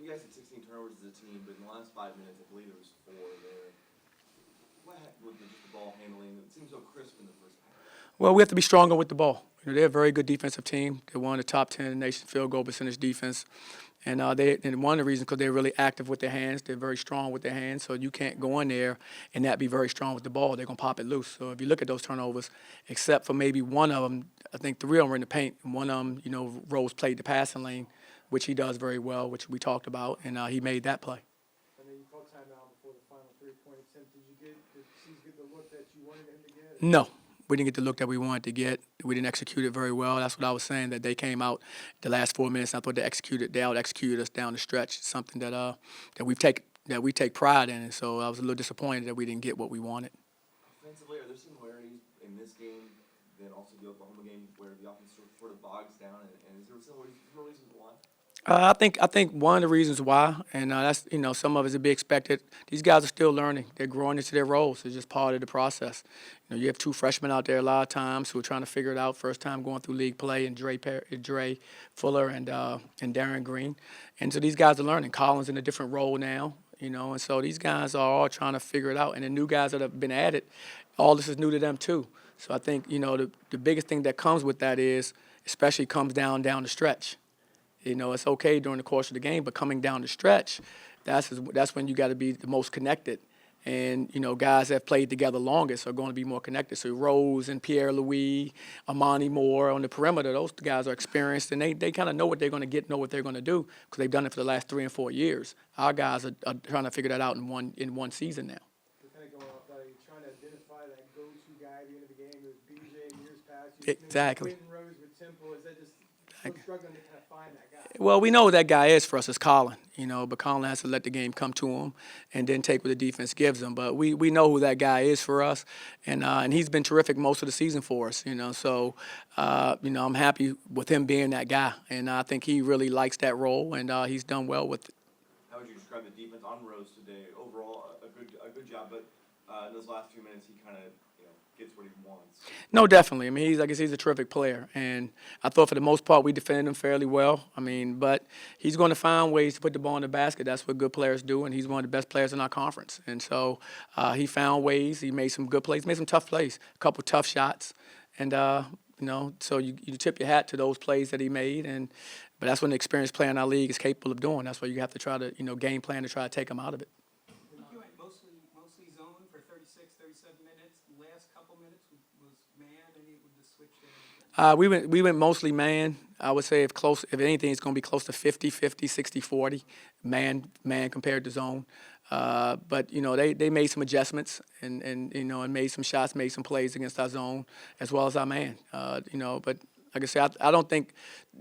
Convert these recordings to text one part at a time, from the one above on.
you guys had 16 turnovers as a team, but in the last 5 minutes, I believe there was 4 there. What happened with just the ball handling? It seemed so crisp in the first half. Well, we have to be stronger with the ball. They're a very good defensive team. They're one of the top 10 in the nation field goal percentage defense. And one of the reasons because they're really active with their hands. They're very strong with their hands. So you can't go in there and not be very strong with the ball. They're going to pop it loose. So if you look at those turnovers, except for maybe one of them, I think 3 of them were in the paint. And one of them, Rose played the passing lane, which he does very well, which we talked about, and he made that play. And then you called timeout before the final 3 points. Did C's get the look that you wanted him to get? No. We didn't get the look that we wanted to get. We didn't execute it very well. That's what I was saying, that they came out the last 4 minutes, and I thought they out-executed us down the stretch, something that we take pride in. And so I was a little disappointed that we didn't get what we wanted. Offensively, are there similarities in this game than also the Oklahoma game where the offense sort of bogs down? And is there similarities why? I think one of the reasons why, and that's some of it is to be expected. These guys are still learning; they're growing into their roles. It's just part of the process. You have 2 freshmen out there a lot of times who are trying to figure it out. First time going through league play, and Dre Fuller and Darren Green, and so these guys are learning. Collins in a different role now, and so these guys are all trying to figure it out. And the new guys that have been added, all this is new to them too. So I think the biggest thing that comes with that is, especially comes down the stretch. It's okay during the course of the game, but coming down the stretch, that's when you got to be the most connected. And, guys that have played together longest are going to be more connected. So Rose and Pierre-Louis, Amani Moore on the perimeter, those guys are experienced, and they kind of know what they're going to get, know what they're going to do, because they've done it for the last 3 and 4 years. Our guys are trying to figure that out in one season now. You're kind of going off that. You're trying to identify that go-to guy at the end of the game. It was BJ in years past. Exactly. Rose with Temple. Is that just struggling to kind of find that guy? Well, we know who that guy is for us is Colin, but Colin has to let the game come to him and then take what the defense gives him. But we know who that guy is for us, and he's been terrific most of the season for us, So, I'm happy with him being that guy, and I think he really likes that role, and he's done well with it. How would you describe the defense on Rose today? Overall, a good job, but in those last few minutes, he kind of gets what he wants. No, definitely. I mean, he's a terrific player, and I thought for the most part we defended him fairly well. But he's going to find ways to put the ball in the basket. That's what good players do, and he's one of the best players in our conference. And so he found ways. He made some good plays, made some tough plays, a couple tough shots, and so you tip your hat to those plays that he made. But that's what an experienced player in our league is capable of doing. That's why you have to try to game plan to try to take him out of it. You went mostly zone for 36, 37 minutes. Last couple minutes was man, and it would just switch there. We went mostly man. I would say if anything, it's going to be close to 50-50, 60-40, man compared to zone. But they made some adjustments and made some shots, made some plays against our zone as well as our man. But like I said, I don't think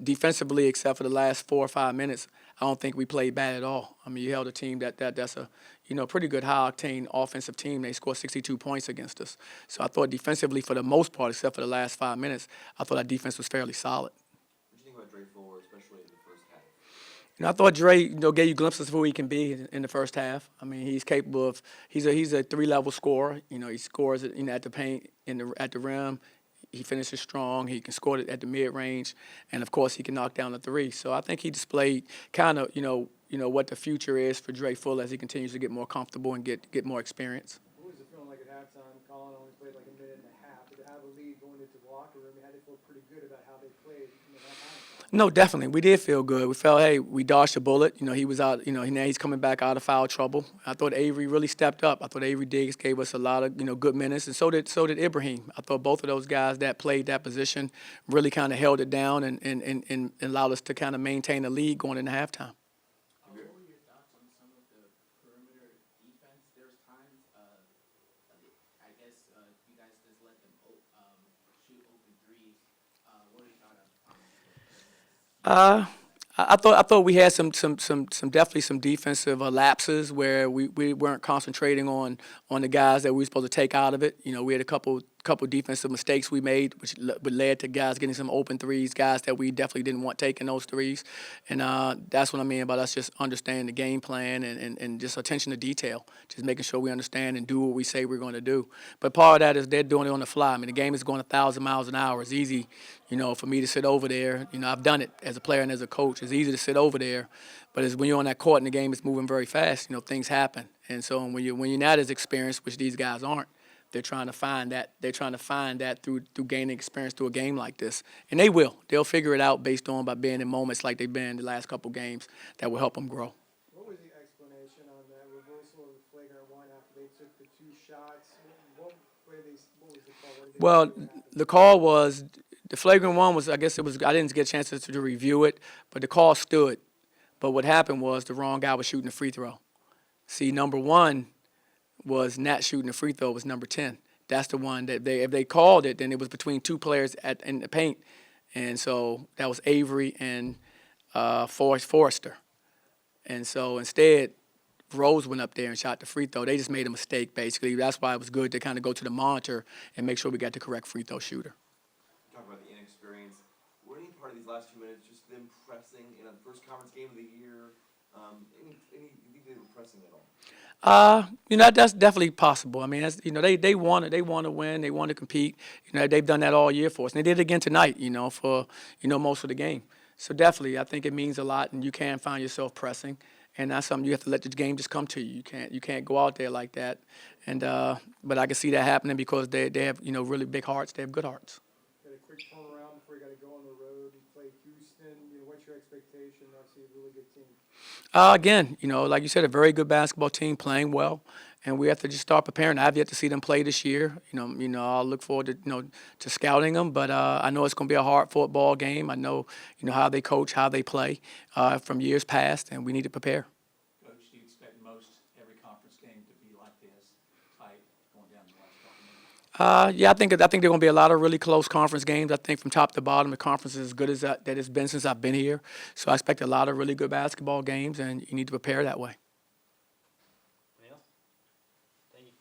defensively, except for the last 4 or 5 minutes, I don't think we played bad at all. I mean, you held a team that's a pretty good high-octane offensive team. They scored 62 points against us. So I thought defensively, for the most part, except for the last 5 minutes, I thought our defense was fairly solid. What do you think about Dre Fuller, especially in the first half? I thought Dre, gave you glimpses of who he can be in the first half. I mean, he's capable of. He's a 3-level scorer. He scores it at the paint, at the rim. He finishes strong. He can score it at the mid-range, and of course, he can knock down the 3. So I think he displayed kind of, what the future is for Dre Fuller as he continues to get more comfortable and get more experience. What was it feeling like at halftime? Colin only played like a minute and a half. Did they have a lead going into the locker room? Had they feel pretty good about how they played in the halftime? No, definitely. We did feel good. We felt, hey, we dodged a bullet. He was out, now he's coming back out of foul trouble. I thought Avery really stepped up. I thought Avery Diggs gave us a lot of, good minutes, and so did Ibrahim. I thought both of those guys that played that position really kind of held it down and allowed us to kind of maintain the lead going into halftime. What were your thoughts on some of the perimeter defense? There's times, I guess, you guys just let them shoot open threes. What are your thoughts on I thought we had some definitely some defensive lapses where we weren't concentrating on the guys that we were supposed to take out of it. We had a couple couple defensive mistakes we made, which led to guys getting some open threes, guys that we definitely didn't want taking those threes. And that's what I mean about us just understanding the game plan and just attention to detail, just making sure we understand and do what we say we're going to do. But part of that is they're doing it on the fly. I mean, the game is going 1,000 miles an hour. It's easy, for me to sit over there. I've done it as a player and as a coach. It's easy to sit over there, but it's when you're on that court and the game is moving very fast, things happen. And so when you're not as experienced, which these guys aren't, they're trying to find that. They're trying to find that through gaining experience through a game like this, and they will. They'll figure it out based on by being in moments like they've been in the last couple games that will help them grow. What was the explanation on that reversal of the flagrant one after they took the 2 shots? What was the call? Well, the call was the flagrant one was, I guess it was, I didn't get a chance to review it, but the call stood. But what happened was the wrong guy was shooting the free throw. See, number 1 was not shooting the free throw, was number 10. That's the one that if they called it, then it was between 2 players in the paint. And so that was Avery and Forrester. And so instead, Rose went up there and shot the free throw. They just made a mistake, basically. That's why it was good to kind of go to the monitor and make sure we got the correct free throw shooter. Talk about the inexperience. Were any part of these last 2 minutes just them pressing in a first conference game of the year? You think they were pressing at all? That's definitely possible. I mean, they want to win, they want to compete. They've done that all year for us, and they did it again tonight. For most of the game. So definitely, I think it means a lot, and you can find yourself pressing, and that's something you have to let the game just come to you. You can't go out there like that, and but I can see that happening because they have really big hearts. They have good hearts. Got a quick turnaround before you got to go on the road. You play Houston. What's your expectation? Obviously, a really good team. Again, like you said, a very good basketball team playing well, and we have to just start preparing. I've yet to see them play this year. I'll look forward to to scouting them, but I know it's going to be a hard football game. I know how they coach, how they play from years past, and we need to prepare. Coach, do you expect most every conference game to be like this, tight, going down the last couple minutes? Yeah, I think there are going to be a lot of really close conference games. I think from top to bottom, the conference is as good as that it's been since I've been here. So I expect a lot of really good basketball games, and you need to prepare that way.